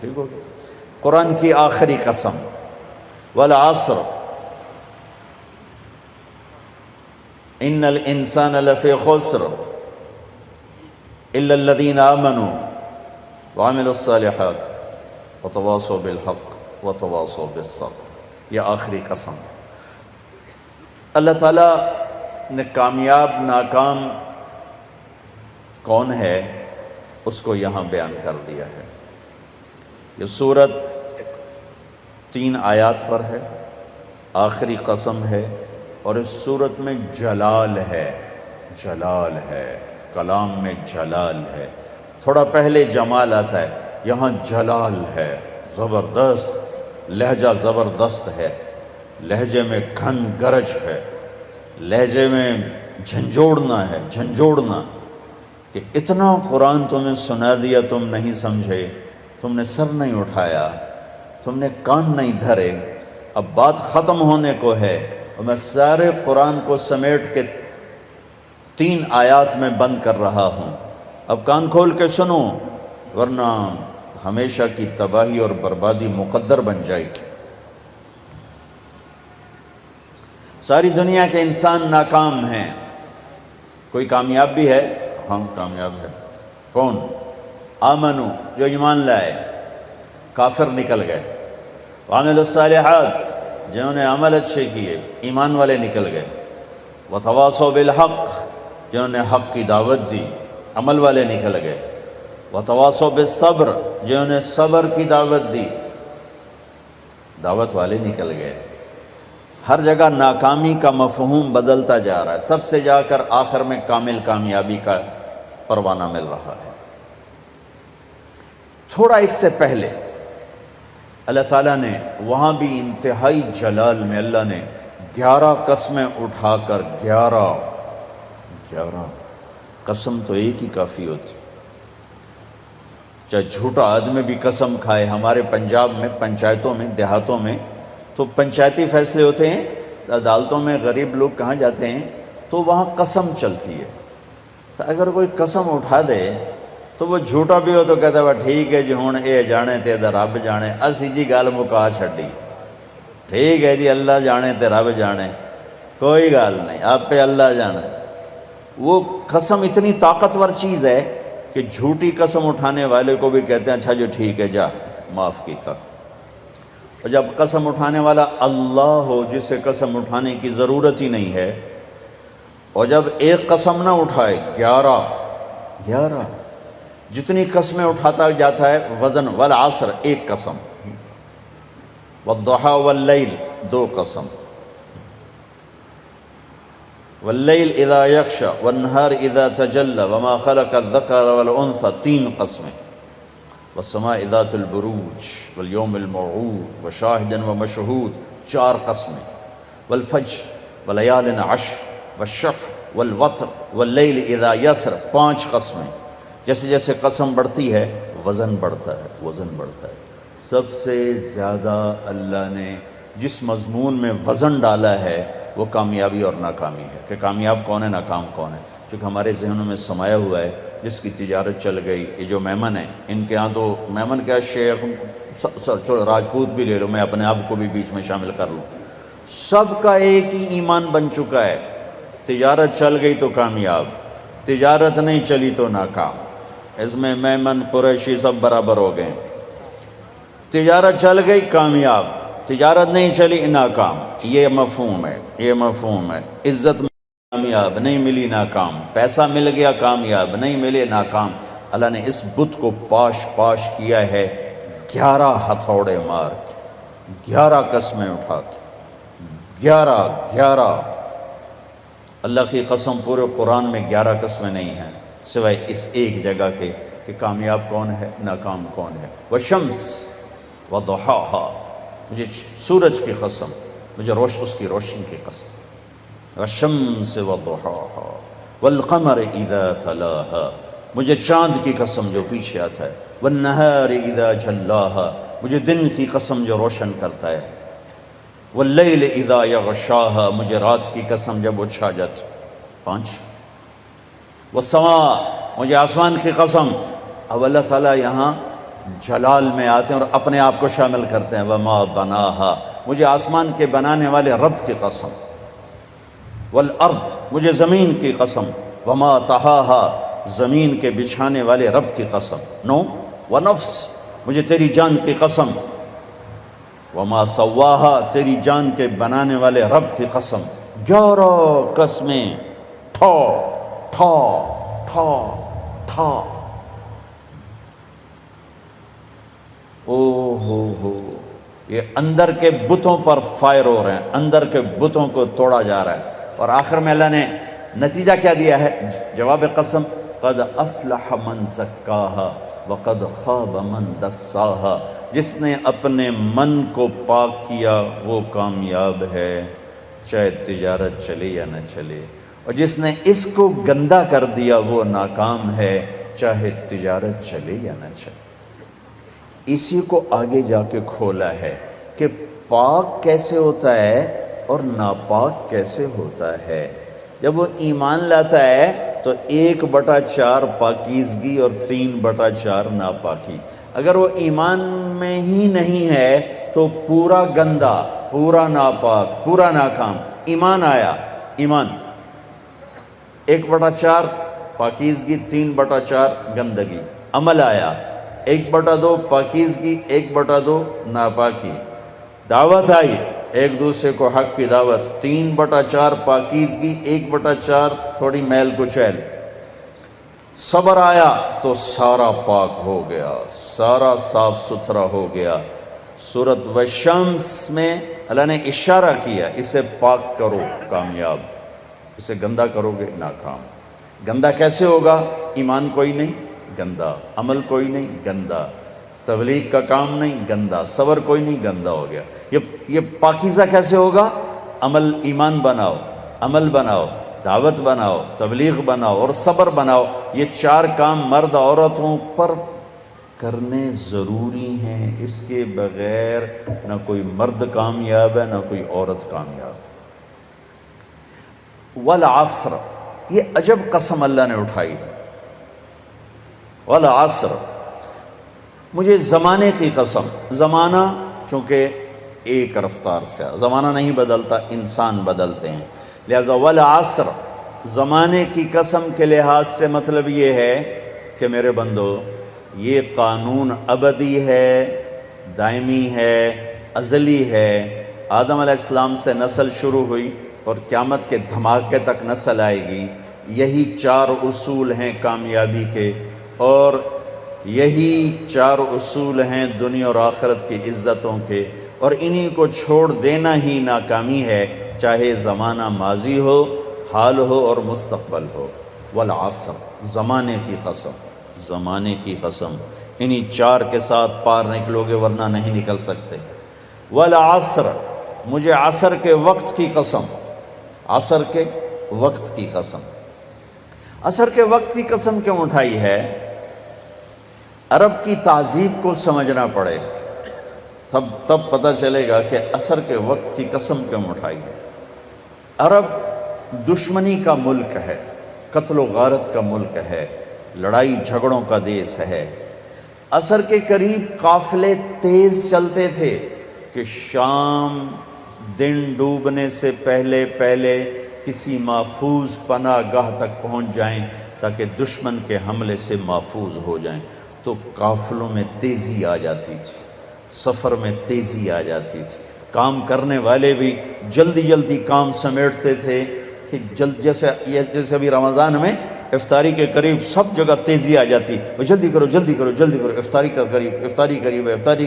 ٹھیک ہو گیا۔ قرآن کی آخری قسم، والعصر ان الانسان لفی خسر الا الذین آمنوا وعملوا الصالحات وتواصوا بالحق وتواصوا بالصبر۔ یہ آخری قسم۔ اللہ تعالیٰ نے کامیاب ناکام کون ہے اس کو یہاں بیان کر دیا ہے۔ یہ سورت 3 آیات پر ہے، آخری قسم ہے، اور اس سورت میں جلال ہے، جلال ہے، کلام میں جلال ہے۔ تھوڑا پہلے جمال آتا ہے، یہاں جلال ہے، زبردست لہجہ، زبردست ہے، لہجے میں گھن گرج ہے، لہجے میں جھنجھوڑنا ہے، جھنجھوڑنا کہ اتنا قرآن تمہیں سنا دیا، تم نہیں سمجھے، تم نے سر نہیں اٹھایا، تم نے کان نہیں دھرے، اب بات ختم ہونے کو ہے، اور میں سارے قرآن کو سمیٹ کے 3 آیات میں بند کر رہا ہوں۔ اب کان کھول کے سنو، ورنہ ہمیشہ کی تباہی اور بربادی مقدر بن جائے گی۔ ساری دنیا کے انسان ناکام ہیں، کوئی کامیاب بھی ہے؟ ہاں کامیاب ہے۔ کون؟ آمنو، جو ایمان لائے، کافر نکل گئے، وعملوا الصالحات، جنہوں نے عمل اچھے کیے، ایمان والے نکل گئے، وتواصوا بالحق، جنہوں نے حق کی دعوت دی، عمل والے نکل گئے، وتواصوا بالصبر، جنہوں نے صبر کی دعوت دی، دعوت والے نکل گئے۔ ہر جگہ ناکامی کا مفہوم بدلتا جا رہا ہے، سب سے جا کر آخر میں کامل کامیابی کا پروانہ مل رہا ہے۔ تھوڑا اس سے پہلے اللہ تعالیٰ نے وہاں بھی انتہائی جلال میں اللہ نے 11 قسمیں اٹھا کر 11 قسم تو ایک ہی کافی ہوتی، چاہے جھوٹا آدمی بھی قسم کھائے۔ ہمارے پنجاب میں پنچایتوں میں دیہاتوں میں تو پنچایتی فیصلے ہوتے ہیں، عدالتوں میں غریب لوگ کہاں جاتے ہیں تو وہاں قسم چلتی ہے۔ تو اگر کوئی قسم اٹھا دے تو وہ جھوٹا بھی ہو تو کہتا ہے ٹھیک ہے جی ہوں اے جانے تے رب جانے، اسی جی گل مکا چھڈی، ٹھیک ہے جی اللہ جانے تے رب جانے، کوئی گل نہیں، آپ پہ اللہ جانے۔ وہ قسم اتنی طاقتور چیز ہے کہ جھوٹی قسم اٹھانے والے کو بھی کہتے ہیں اچھا جو ٹھیک ہے جا معاف کیتا۔ اور جب قسم اٹھانے والا اللہ ہو جسے قسم اٹھانے کی ضرورت ہی نہیں ہے، اور جب ایک قسم نہ اٹھائے 11 جتنی قسمیں اٹھاتا جاتا ہے وزن، والعصر ایک قسم، والضحى واللیل 2 قسم، واللیل اذا یغشی والنہار اذا تجلی وما خلق الذکر والانثى 3 قسمیں، والسماء ذات البروج والیوم الموعود وشاہد ومشہود 4 قسمیں، والفجر ولیال عشر والشفع والوتر واللیل اذا یسر 5 قسمیں۔ جیسے جیسے قسم بڑھتی ہے وزن بڑھتا ہے، وزن بڑھتا ہے۔ سب سے زیادہ اللہ نے جس مضمون میں وزن ڈالا ہے وہ کامیابی اور ناکامی ہے، کہ کامیاب کون ہے، ناکام کون ہے۔ چونکہ ہمارے ذہنوں میں سمایا ہوا ہے جس کی تجارت چل گئی، یہ جو میمن ہیں ان کے ہاں تو میمن کیا شیخ چلو راجپوت بھی لے لو، میں اپنے آپ کو بھی بیچ میں شامل کر لوں، سب کا ایک ہی ایمان بن چکا ہے، تجارت چل گئی تو کامیاب، تجارت نہیں چلی تو ناکام۔ اس میں میمن قریشی سب برابر ہو گئے، تجارت چل گئی کامیاب، تجارت نہیں چلی ناکام۔ یہ مفہوم ہے، یہ مفہوم ہے۔ عزت کامیاب نہیں ملی ناکام، پیسہ مل گیا کامیاب نہیں ملے ناکام۔ اللہ نے اس بت کو پاش پاش کیا ہے 11 ہتھوڑے مار کے، 11 قسمیں اٹھا کے، 11 اللہ کی قسم پورے قرآن میں 11 قسمیں نہیں ہیں سوائے اس ایک جگہ کے کہ کامیاب کون ہے، ناکام کون ہے۔ والشمس وضحاها، مجھے سورج کی قسم، مجھے اس کی روشنی کی قسم، والشمس وضحاها والقمر اذا تلاها، مجھے چاند کی قسم جو پیچھے آتا ہے، والنہار اذا جلاها، مجھے دن کی قسم جو روشن کرتا ہے، واللیل اذا یغشاها، مجھے رات کی قسم جب وہ چھا جاتا۔ 5 والسماء، مجھے آسمان کی قسم۔ اب اللہ تعالیٰ یہاں جلال میں آتے ہیں اور اپنے آپ کو شامل کرتے ہیں. وما بناہا، مجھے آسمان کے بنانے والے رب کی قسم. والارض، مجھے زمین کی قسم. وما طحاہا، زمین کے بچھانے والے رب کی قسم. نو ونفس، مجھے تیری جان کی قسم. وما سواہا، تیری جان کے بنانے والے رب کی قسم. 11 قسمیں، ٹھا ٹھا ٹھا ٹھا. او ہو، یہ اندر کے بتوں پر فائر ہو رہے ہیں، اندر کے بتوں کو توڑا جا رہا ہے. اور آخر میں اللہ نے نتیجہ کیا دیا ہے؟ جواب قسم، قد افلح من زکاہا وقد خاب من دساہا. جس نے اپنے من کو پاک کیا وہ کامیاب ہے، چاہے تجارت چلے یا نہ چلے. اور جس نے اس کو گندا کر دیا وہ ناکام ہے، چاہے تجارت چلے یا نہ چلے. اسی کو آگے جا کے کھولا ہے کہ پاک کیسے ہوتا ہے اور ناپاک کیسے ہوتا ہے. جب وہ ایمان لاتا ہے تو 1/4 پاکیزگی اور 3/4 ناپاکی. اگر وہ ایمان میں ہی نہیں ہے تو پورا گندا، پورا ناپاک، پورا ناکام. ایمان آیا، ایمان 1/4 پاکیزگی، 3/4 گندگی. عمل آیا 1/2 پاکیزگی، 1/2 ناپاکی. دعوت آئی، ایک دوسرے کو حق کی دعوت، 3/4 پاکیزگی، 1/4 تھوڑی میل کچیل. صبر آیا تو سارا پاک ہو گیا، سارا صاف ستھرا ہو گیا. سورۃ والشمس میں اللہ نے اشارہ کیا، اسے پاک کرو کامیاب، اسے گندا کرو گے ناکام. گندا کیسے ہوگا؟ ایمان کوئی نہیں، گندا. عمل کوئی نہیں، گندا. تبلیغ کا کام نہیں، گندا. صبر کوئی نہیں، گندا ہو گیا. یہ پاکیزہ کیسے ہوگا؟ عمل، ایمان بناؤ، عمل بناؤ، دعوت بناؤ، تبلیغ بناؤ اور صبر بناؤ. یہ 4 کام مرد عورتوں پر کرنے ضروری ہیں. اس کے بغیر نہ کوئی مرد کامیاب ہے، نہ کوئی عورت کامیاب. والعصر، یہ عجب قسم اللہ نے اٹھائی. والعصر، مجھے زمانے کی قسم. زمانہ چونکہ ایک رفتار سے، زمانہ نہیں بدلتا، انسان بدلتے ہیں. لہذا والعصر، زمانے کی قسم کے لحاظ سے مطلب یہ ہے کہ میرے بندو، یہ قانون ابدی ہے، دائمی ہے، ازلی ہے. آدم علیہ السلام سے نسل شروع ہوئی اور قیامت کے دھماکے تک نسل آئے گی. یہی 4 اصول ہیں کامیابی کے، اور یہی 4 اصول ہیں دنیا اور آخرت کی عزتوں کے. اور انہی کو چھوڑ دینا ہی ناکامی ہے، چاہے زمانہ ماضی ہو، حال ہو اور مستقبل ہو. والعصر، زمانے کی قسم، زمانے کی قسم. انہی 4 کے ساتھ پار نکلو گے ورنہ نہیں نکل سکتے. والعصر، مجھے عصر کے وقت کی قسم. عصر کے وقت کی قسم. عصر کے وقت کی قسم کیوں اٹھائی ہے؟ عرب کی تہذیب کو سمجھنا پڑے گا، تب پتہ چلے گا کہ عصر کے وقت کی قسم کیوں اٹھائی ہے. عرب دشمنی کا ملک ہے، قتل و غارت کا ملک ہے، لڑائی جھگڑوں کا دیس ہے. عصر کے قریب قافلے تیز چلتے تھے کہ شام دن ڈوبنے سے پہلے کسی محفوظ پناہ گاہ تک پہنچ جائیں تاکہ دشمن کے حملے سے محفوظ ہو جائیں. تو قافلوں میں تیزی آ جاتی تھی، سفر میں تیزی آ جاتی تھی. کام کرنے والے بھی جلدی کام سمیٹتے تھے کہ جیسے ابھی رمضان میں افطاری کے قریب سب جگہ تیزی آ جاتی. جلدی کرو، افطاری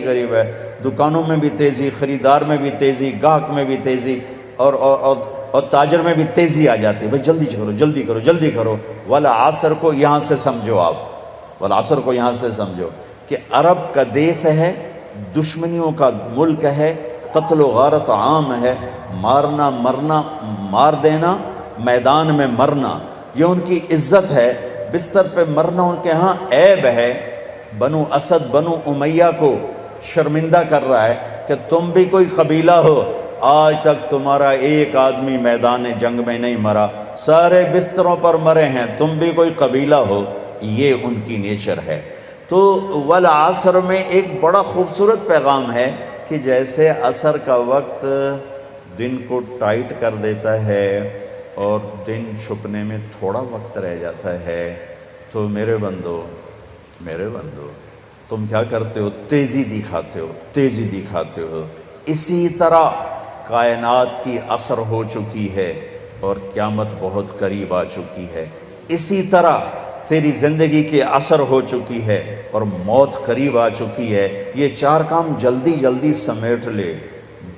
قریب ہے. دکانوں میں بھی تیزی، خریدار میں بھی تیزی، گاہک میں بھی تیزی، اور تاجر میں بھی تیزی آ جاتی. بھائی جلدی کرو. والعصر کو یہاں سے سمجھو، آپ والعصر کو یہاں سے سمجھو کہ عرب کا دیس ہے، دشمنیوں کا ملک ہے، قتل و غارت عام ہے، مارنا مرنا، مار دینا، میدان میں مرنا، یہ ان کی عزت ہے. بستر پہ مرنا ان کے ہاں عیب ہے. بنو اسد، بنو امیہ کو شرمندہ کر رہا ہے کہ تم بھی کوئی قبیلہ ہو، آج تک تمہارا ایک آدمی میدان جنگ میں نہیں مرا، سارے بستروں پر مرے ہیں، تم بھی کوئی قبیلہ ہو. یہ ان کی نیچر ہے. تو والعصر میں ایک بڑا خوبصورت پیغام ہے کہ جیسے عصر کا وقت دن کو ٹائٹ کر دیتا ہے اور دن چھپنے میں تھوڑا وقت رہ جاتا ہے، تو میرے بندو تم کیا کرتے ہو؟ تیزی دکھاتے ہو۔ اسی طرح کائنات کی عصر ہو چکی ہے اور قیامت بہت قریب آ چکی ہے، اسی طرح تیری زندگی کی عصر ہو چکی ہے اور موت قریب آ چکی ہے۔ یہ چار کام جلدی جلدی سمیٹ لے،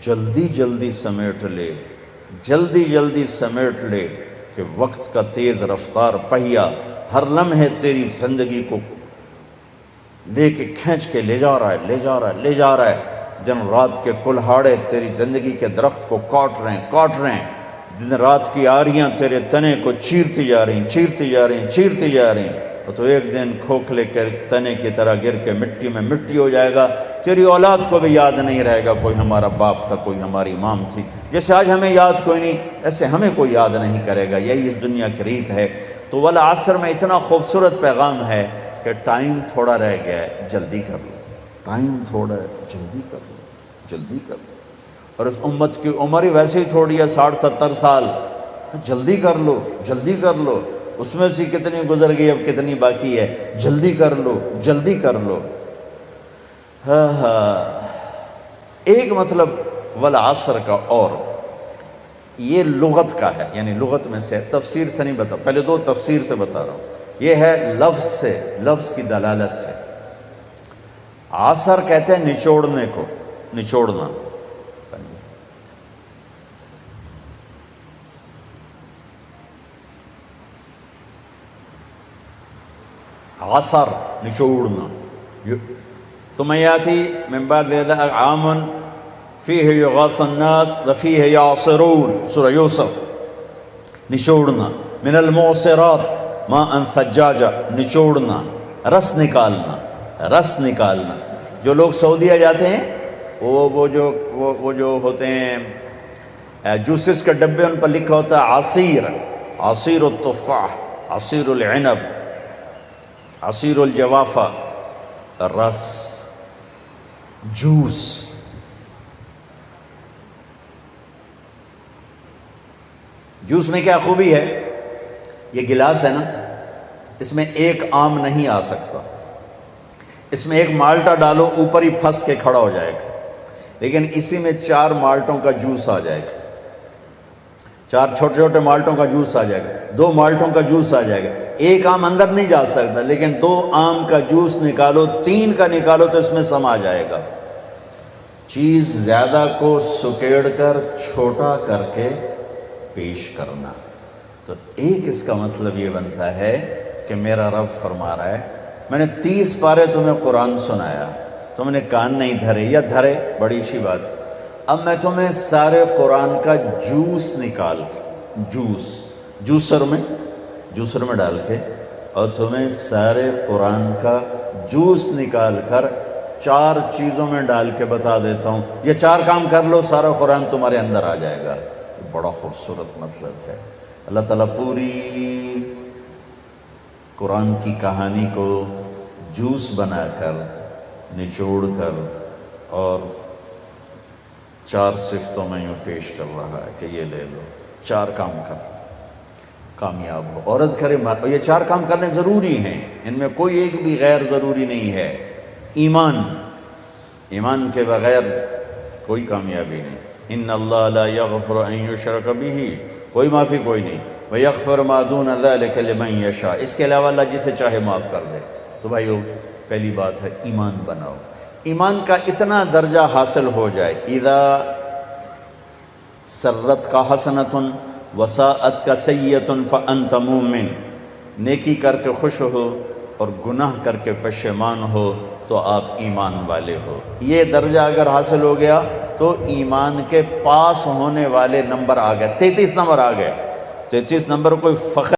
جلدی سمیٹ لے کہ وقت کا تیز رفتار پہیا ہر لمحے تیری زندگی کو لے کے کھینچ کے لے جا رہا ہے۔ دن رات کے کلہاڑے تیری زندگی کے درخت کو کاٹ رہے ہیں۔ دن رات کی آریاں تیرے تنے کو چیرتی جا رہی ہیں، اور تو ایک دن کھوکھلے کے تنے کی طرح گر کے مٹی میں مٹی ہو جائے گا۔ تیری اولاد کو بھی یاد نہیں رہے گا کوئی ہمارا باپ تھا، کوئی ہماری مام تھی۔ جیسے آج ہمیں یاد کوئی نہیں، ایسے ہمیں کوئی یاد نہیں کرے گا۔ یہی اس دنیا کی ریت ہے۔ تو والعصر میں اتنا خوبصورت پیغام ہے کہ ٹائم تھوڑا رہ گیا ہے، جلدی کر لو۔ ٹائم تھوڑا ہے، جلدی کر لو۔ اور اس امت کی عمر ہی ویسے ہی تھوڑی ہے، 60-70 سال۔ جلدی کر لو۔ اس میں سے کتنی گزر گئی، اب کتنی باقی ہے؟ جلدی کر لو۔ ایک مطلب والعصر کا، اور یہ لغت کا ہے، یعنی لغت میں سے، تفسیر سے نہیں بتا، پہلے دو تفسیر سے بتا رہا ہوں۔ یہ ہے لفظ کی دلالت سے۔ عصر کہتے ہیں نچوڑنے کو، نچوڑنا۔ عصر نچوڑنا۔ ثم یاتی من بعد عام فیہ یغاث الناس وفیہ یعصرون، سورہ یوسف۔ نچوڑنا۔ من المعصرات ماء ثجاجا، نچوڑنا، رس نکالنا۔ جو لوگ سعودیہ جاتے ہیں وہ جو ہوتے ہیں جوسز کے ڈبے، ان پر لکھا ہوتا ہے عصیر التفاح، عصیر العنب، عصیر الجوافہ، رس، جوس۔ جوس میں کیا خوبی ہے؟ یہ گلاس ہے نا، اس میں ایک آم نہیں آ سکتا، اس میں ایک مالٹا ڈالو اوپر ہی پھنس کے کھڑا ہو جائے گا، لیکن اسی میں 4 مالٹوں کا جوس آ جائے گا، 4 چھوٹے چھوٹے مالٹوں کا جوس آ جائے گا، 2 مالٹوں کا جوس آ جائے گا۔ ایک آم اندر نہیں جا سکتا، لیکن 2 آم کا جوس نکالو، 3 کا نکالو تو اس میں سما جائے گا۔ چیز زیادہ کو سکیڑ کر چھوٹا کر کے پیش کرنا، تو ایک اس کا مطلب یہ بنتا ہے کہ میرا رب فرما رہا ہے، میں نے 30 پارے تمہیں قرآن سنایا، تم نے کان نہیں دھرے، یا دھرے بڑی اچھی بات، اب میں تمہیں سارے قرآن کا جوس نکال کے، جوسر میں ڈال کے، اور تمہیں سارے قرآن کا جوس نکال کر 4 چیزوں میں ڈال کے بتا دیتا ہوں، یہ 4 کام کر لو، سارا قرآن تمہارے اندر آ جائے گا۔ بڑا خوبصورت مطلب ہے۔ اللہ تعالیٰ پوری قرآن کی کہانی کو جوس بنا کر، نچوڑ کر، اور 4 صفتوں میں یوں پیش کر رہا ہے کہ یہ لے لو، 4 کام کر، کامیاب ہو۔ عورت کرے، یہ 4 کام کرنے ضروری ہیں، ان میں کوئی ایک بھی غیر ضروری نہیں ہے۔ ایمان کے بغیر کوئی کامیابی نہیں۔ ان اللہ لا یغفر ان یشرک بہ، کوئی معافی کوئی نہیں۔ ویغفر ما دون ذلک لمن یشاء، اس کے علاوہ اللہ جسے چاہے معاف کر دے۔ تو بھائیو، پہلی بات ہے ایمان بناؤ۔ ایمان کا اتنا درجہ حاصل ہو جائے، اذا سرت کا حسنۃ وساءت کا سیئۃ فانت مومن، نیکی کر کے خوش ہو اور گناہ کر کے پشیمان ہو تو آپ ایمان والے ہو۔ یہ درجہ اگر حاصل ہو گیا تو ایمان کے پاس ہونے والے نمبر آ گئے، 33 نمبر آ گئے۔ 33 نمبر کوئی فخر